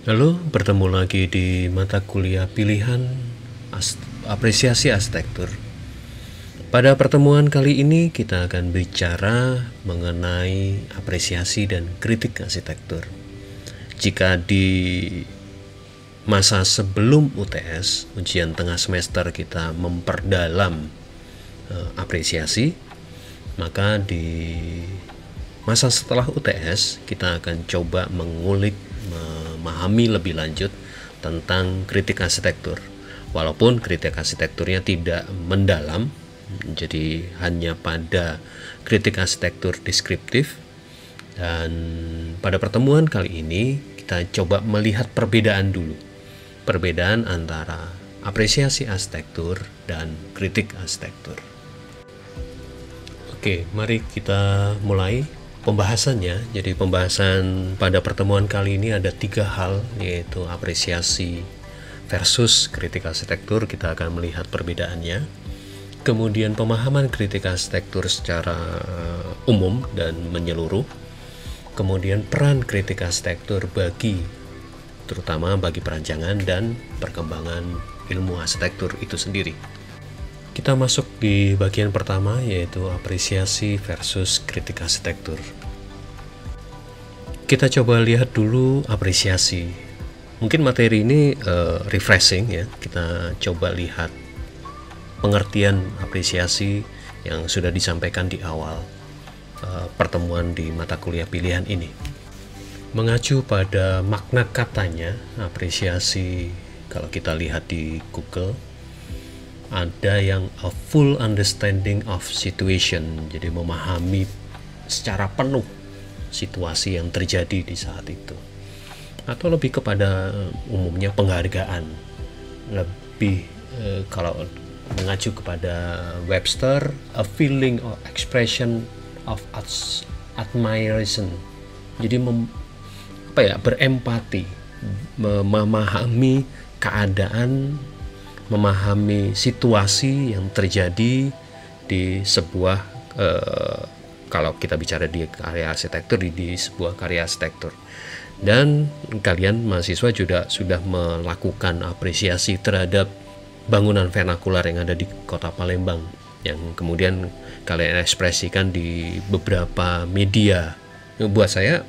Lalu bertemu lagi di mata kuliah pilihan apresiasi arsitektur. Pada pertemuan kali ini kita akan bicara mengenai apresiasi dan kritik arsitektur. Jika di masa sebelum UTS, ujian tengah semester, kita memperdalam apresiasi, maka di masa setelah UTS kita akan coba mengulik, memahami lebih lanjut tentang kritik arsitektur. Walaupun kritik arsitekturnya tidak mendalam, jadi hanya pada kritik arsitektur deskriptif. Dan pada pertemuan kali ini kita coba melihat perbedaan dulu. Perbedaan antara apresiasi arsitektur dan kritik arsitektur. Oke, mari kita mulai pembahasannya. Jadi pembahasan pada pertemuan kali ini ada 3 hal, yaitu apresiasi versus kritik arsitektur. Kita akan melihat perbedaannya. Kemudian pemahaman kritik arsitektur secara umum dan menyeluruh. Kemudian peran kritik arsitektur terutama bagi perancangan dan perkembangan ilmu arsitektur itu sendiri. Kita masuk di bagian pertama, yaitu apresiasi versus kritik arsitektur. Kita coba lihat dulu apresiasi. Mungkin materi ini refreshing ya. Kita coba lihat pengertian apresiasi yang sudah disampaikan di awal pertemuan di mata kuliah pilihan ini. Mengacu pada makna katanya, apresiasi kalau kita lihat di Google, ada yang a full understanding of situation, jadi memahami secara penuh situasi yang terjadi di saat itu, atau lebih kepada umumnya penghargaan. Lebih kalau mengacu kepada Webster, a feeling or expression of admiration, jadi berempati, memahami keadaan, memahami situasi yang terjadi di sebuah kalau kita bicara di karya arsitektur, di sebuah karya arsitektur. Dan kalian mahasiswa juga sudah melakukan apresiasi terhadap bangunan vernakular yang ada di Kota Palembang, yang kemudian kalian ekspresikan di beberapa media. Buat saya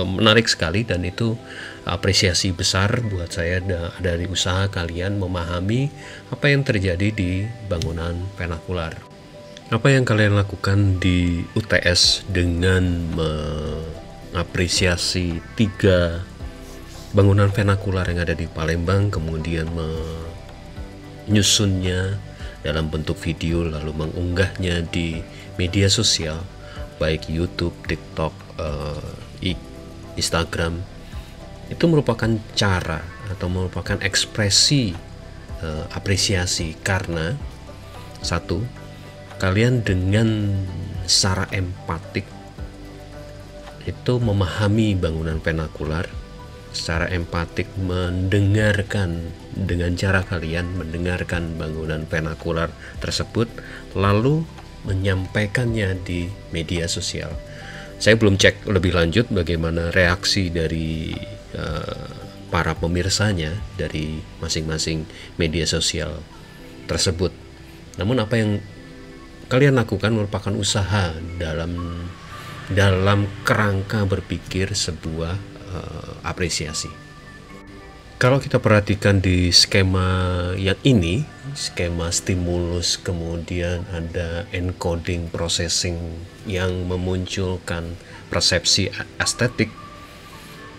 menarik sekali, dan itu apresiasi besar buat saya dari usaha kalian memahami apa yang terjadi di bangunan vernakular. Apa yang kalian lakukan di UTS dengan mengapresiasi 3 bangunan vernakular yang ada di Palembang, kemudian menyusunnya dalam bentuk video lalu mengunggahnya di media sosial, baik YouTube, TikTok, Instagram, itu merupakan cara atau merupakan ekspresi apresiasi, karena satu, kalian dengan secara empatik itu memahami bangunan vernakular, secara empatik mendengarkan, dengan cara kalian mendengarkan bangunan vernakular tersebut lalu menyampaikannya di media sosial. Saya belum cek lebih lanjut bagaimana reaksi dari para pemirsanya dari masing-masing media sosial tersebut. Namun apa yang kalian lakukan merupakan usaha dalam kerangka berpikir sebuah apresiasi. Kalau kita perhatikan di skema yang ini, skema stimulus, kemudian ada encoding, processing yang memunculkan persepsi estetik,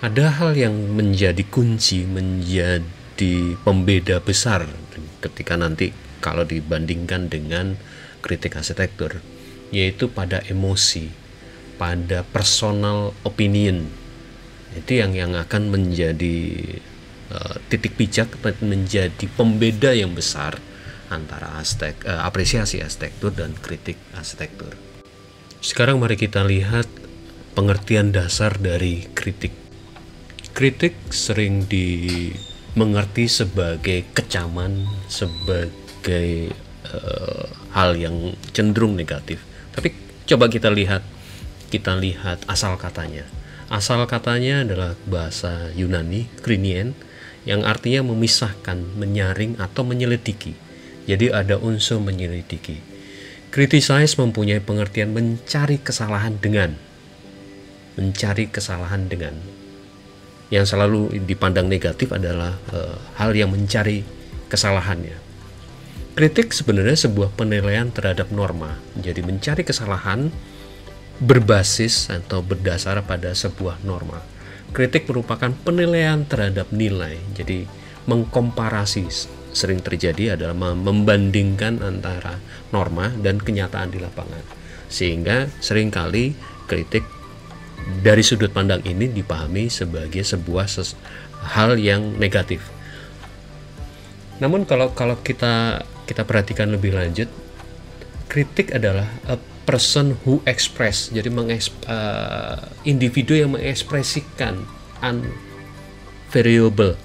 ada hal yang menjadi kunci, menjadi pembeda besar ketika nanti kalau dibandingkan dengan kritik arsitektur, yaitu pada emosi, pada personal opinion. Itu yang akan menjadi titik pijak, menjadi pembeda yang besar antara apresiasi arsitektur dan kritik arsitektur. Sekarang mari kita lihat pengertian dasar dari kritik. Kritik sering dimengerti sebagai kecaman, sebagai hal yang cenderung negatif. Tapi coba kita lihat asal katanya. Asal katanya adalah bahasa Yunani, krinien, yang artinya memisahkan, menyaring, atau menyelidiki. Jadi ada unsur menyelidiki. Criticize mempunyai pengertian mencari kesalahan dengan. Mencari kesalahan dengan. Yang selalu dipandang negatif adalah hal yang mencari kesalahannya. Kritik sebenarnya sebuah penilaian terhadap norma. Jadi mencari kesalahan berbasis atau berdasar pada sebuah norma. Kritik merupakan penilaian terhadap nilai. Jadi mengkomparasi, sering terjadi adalah membandingkan antara norma dan kenyataan di lapangan. Sehingga seringkali kritik dari sudut pandang ini dipahami sebagai sebuah hal yang negatif. Namun kalau kita perhatikan lebih lanjut, kritik adalah a person who express, jadi individu yang mengekspresikan unvariable,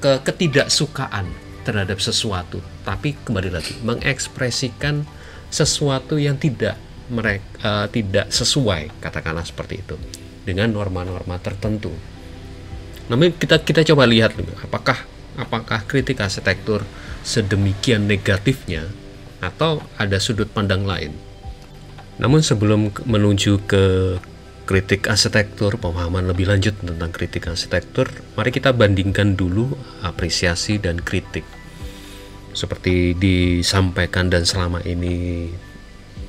ketidaksukaan terhadap sesuatu, tapi kembali lagi mengekspresikan sesuatu yang tidak sesuai, katakanlah seperti itu, dengan norma-norma tertentu. Namun kita coba lihat apakah kritik arsitektur sedemikian negatifnya atau ada sudut pandang lain. Namun sebelum menuju ke kritik arsitektur, pemahaman lebih lanjut tentang kritik arsitektur, mari kita bandingkan dulu apresiasi dan kritik. Seperti disampaikan dan selama ini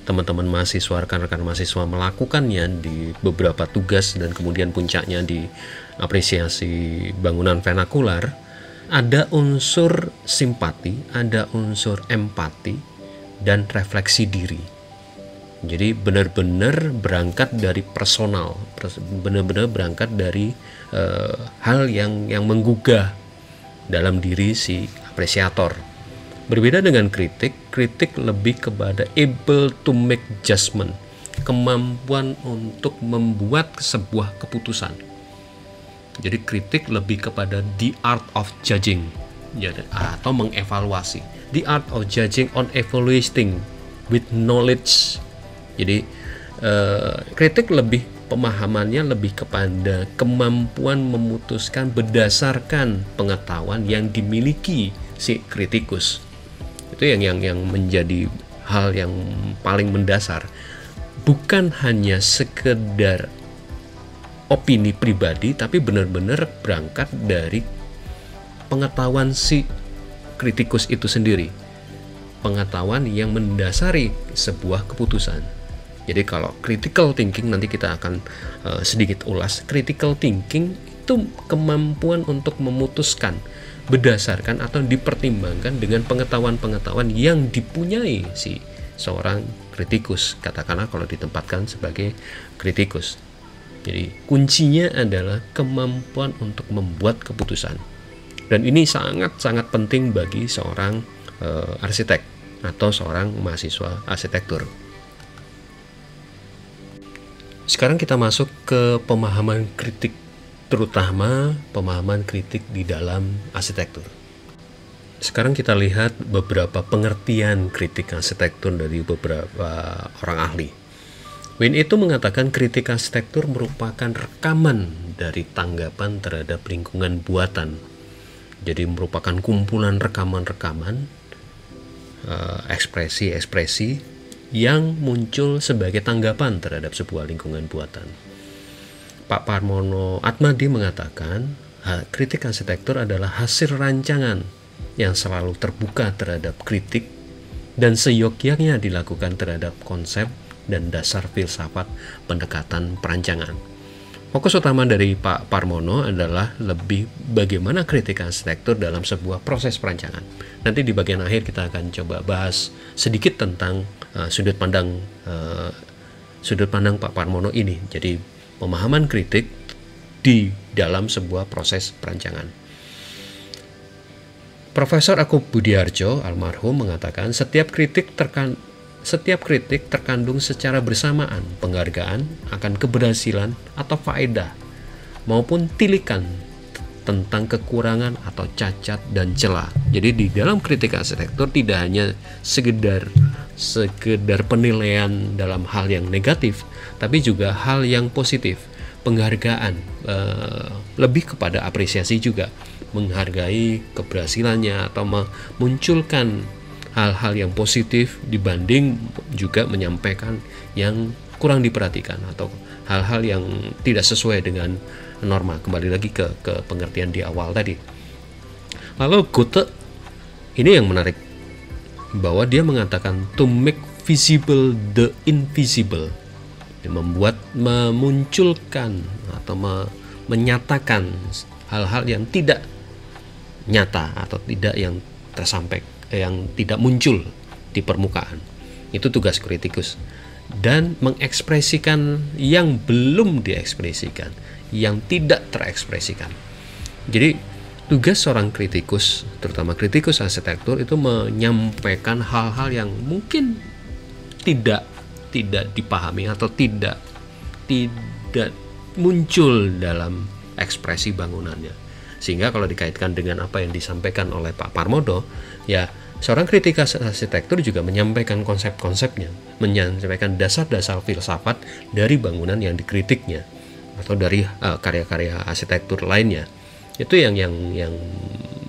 teman-teman mahasiswa, rekan-rekan mahasiswa melakukannya di beberapa tugas dan kemudian puncaknya di apresiasi bangunan vernakular, ada unsur simpati, ada unsur empati, dan refleksi diri. Jadi benar-benar berangkat dari personal, benar-benar berangkat dari hal yang menggugah dalam diri si apresiator. Berbeda dengan kritik lebih kepada able to make judgment, kemampuan untuk membuat sebuah keputusan. Jadi kritik lebih kepada the art of judging, atau mengevaluasi. The art of judging on evaluating with knowledge. Jadi kritik pemahamannya lebih kepada kemampuan memutuskan berdasarkan pengetahuan yang dimiliki si kritikus. Itu yang menjadi hal yang paling mendasar. Bukan hanya sekedar opini pribadi, tapi benar-benar berangkat dari pengetahuan si kritikus itu sendiri, pengetahuan yang mendasari sebuah keputusan. Jadi kalau critical thinking, nanti kita akan sedikit ulas. Critical thinking itu kemampuan untuk memutuskan berdasarkan atau dipertimbangkan dengan pengetahuan-pengetahuan yang dipunyai si seorang kritikus, katakanlah kalau ditempatkan sebagai kritikus. Jadi kuncinya adalah kemampuan untuk membuat keputusan. Dan ini sangat-sangat penting bagi seorang arsitek atau seorang mahasiswa arsitektur. Sekarang kita masuk ke pemahaman kritik, terutama pemahaman kritik di dalam arsitektur. Sekarang kita lihat beberapa pengertian kritik arsitektur dari beberapa orang ahli. Wayne itu mengatakan kritik arsitektur merupakan rekaman dari tanggapan terhadap lingkungan buatan. Jadi merupakan kumpulan rekaman-rekaman, ekspresi-ekspresi yang muncul sebagai tanggapan terhadap sebuah lingkungan buatan. Pak Parmono Atmadi mengatakan kritik arsitektur adalah hasil rancangan yang selalu terbuka terhadap kritik dan seyogyanya dilakukan terhadap konsep dan dasar filsafat pendekatan perancangan. Fokus utama dari Pak Parmono adalah lebih bagaimana kritik arsitektur dalam sebuah proses perancangan. Nanti di bagian akhir kita akan coba bahas sedikit tentang sudut pandang Pak Parmono ini. Jadi pemahaman kritik di dalam sebuah proses perancangan. Profesor Akub Budiarjo almarhum mengatakan setiap kritik terkandung secara bersamaan penghargaan akan keberhasilan atau faedah maupun tilikan tentang kekurangan atau cacat dan celah. Jadi di dalam kritik arsitektur tidak hanya sekedar penilaian dalam hal yang negatif, tapi juga hal yang positif. penghargaan, lebih kepada apresiasi juga, menghargai keberhasilannya atau memunculkan hal-hal yang positif dibanding juga menyampaikan yang kurang diperhatikan atau hal-hal yang tidak sesuai dengan norma. Kembali lagi ke pengertian di awal tadi. Lalu Goethe ini yang menarik, bahwa dia mengatakan to make visible the invisible, memunculkan atau menyatakan hal-hal yang tidak nyata atau tidak yang tersampaikan, yang tidak muncul di permukaan. Itu tugas kritikus, dan mengekspresikan yang belum diekspresikan, yang tidak terekspresikan. Jadi tugas seorang kritikus, terutama kritikus arsitektur, itu menyampaikan hal-hal yang mungkin tidak dipahami atau tidak muncul dalam ekspresi bangunannya. Sehingga kalau dikaitkan dengan apa yang disampaikan oleh Pak Parmodo, ya seorang kritikus arsitektur juga menyampaikan konsep-konsepnya, menyampaikan dasar-dasar filsafat dari bangunan yang dikritiknya atau dari karya-karya arsitektur lainnya. Itu yang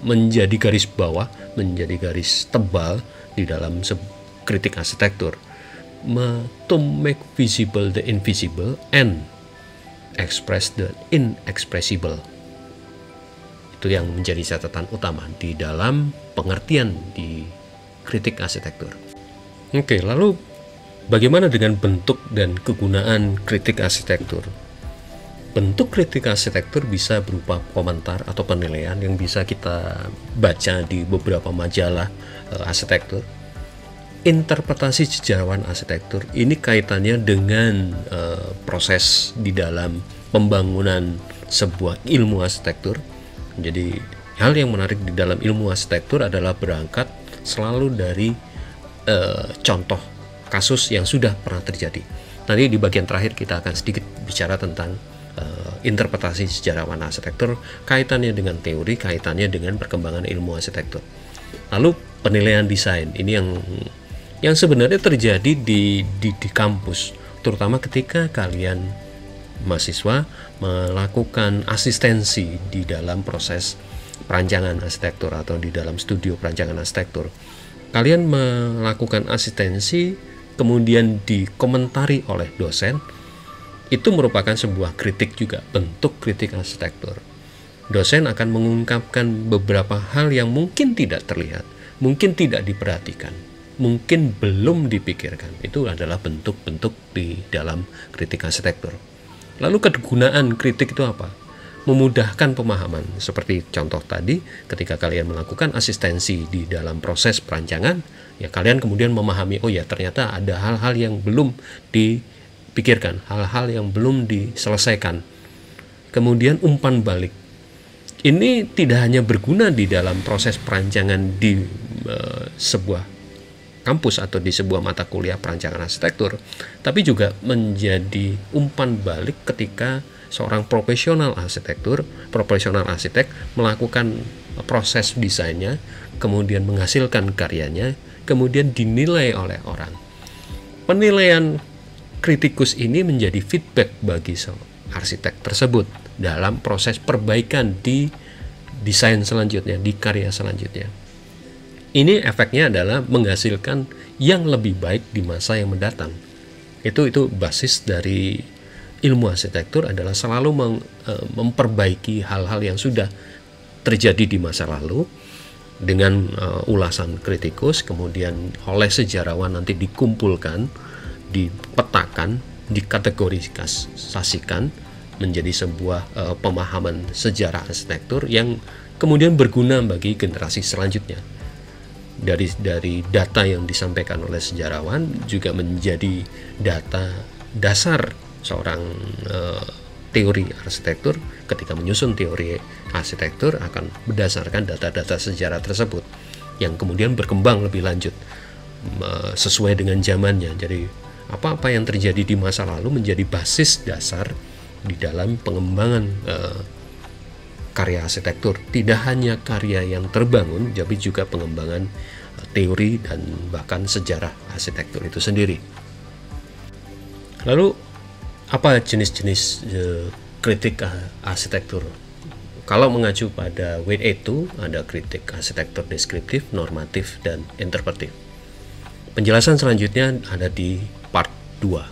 menjadi garis bawah, menjadi garis tebal di dalam kritik arsitektur. To make visible the invisible and express the inexpressible. Itu yang menjadi catatan utama di dalam pengertian di kritik arsitektur. Oke, lalu bagaimana dengan bentuk dan kegunaan kritik arsitektur? Bentuk kritik arsitektur bisa berupa komentar atau penilaian yang bisa kita baca di beberapa majalah arsitektur. Interpretasi sejarawan arsitektur ini kaitannya dengan proses di dalam pembangunan sebuah ilmu arsitektur. Jadi hal yang menarik di dalam ilmu arsitektur adalah berangkat selalu dari contoh kasus yang sudah pernah terjadi. Nanti di bagian terakhir kita akan sedikit bicara tentang interpretasi sejarawan arsitektur, kaitannya dengan teori, kaitannya dengan perkembangan ilmu arsitektur. Lalu penilaian desain ini yang sebenarnya terjadi di kampus, terutama ketika kalian mahasiswa melakukan asistensi di dalam proses perancangan arsitektur atau di dalam studio perancangan arsitektur. Kalian melakukan asistensi, kemudian dikomentari oleh dosen. Itu merupakan sebuah kritik juga, bentuk kritik arsitektur. Dosen akan mengungkapkan beberapa hal yang mungkin tidak terlihat, mungkin tidak diperhatikan, mungkin belum dipikirkan. Itu adalah bentuk-bentuk di dalam kritik arsitektur. Lalu kegunaan kritik itu apa? Memudahkan pemahaman. Seperti contoh tadi, ketika kalian melakukan asistensi di dalam proses perancangan, ya kalian kemudian memahami, oh ya ternyata ada hal-hal yang belum dipikirkan, hal-hal yang belum diselesaikan. Kemudian umpan balik. Ini tidak hanya berguna di dalam proses perancangan di sebuah kampus atau di sebuah mata kuliah perancangan arsitektur, tapi juga menjadi umpan balik ketika seorang profesional arsitek melakukan proses desainnya, kemudian menghasilkan karyanya, kemudian dinilai oleh orang. Penilaian kritikus ini menjadi feedback bagi arsitek tersebut dalam proses perbaikan di desain selanjutnya, di karya selanjutnya. Ini efeknya adalah menghasilkan yang lebih baik di masa yang mendatang. Itu basis dari ilmu arsitektur adalah selalu memperbaiki hal-hal yang sudah terjadi di masa lalu dengan ulasan kritikus, kemudian oleh sejarawan nanti dikumpulkan, dipetakan, dikategorisasikan menjadi sebuah pemahaman sejarah arsitektur yang kemudian berguna bagi generasi selanjutnya. Dari data yang disampaikan oleh sejarawan juga menjadi data dasar seorang teori arsitektur. Ketika menyusun teori arsitektur akan berdasarkan data-data sejarah tersebut yang kemudian berkembang lebih lanjut sesuai dengan zamannya. Jadi apa-apa yang terjadi di masa lalu menjadi basis dasar di dalam pengembangan karya arsitektur. Tidak hanya karya yang terbangun, tapi juga pengembangan teori dan bahkan sejarah arsitektur itu sendiri. Lalu Apa jenis-jenis kritik arsitektur? Kalau mengacu pada Wade itu ada kritik arsitektur deskriptif, normatif, dan interpretif. Penjelasan selanjutnya ada di part 2.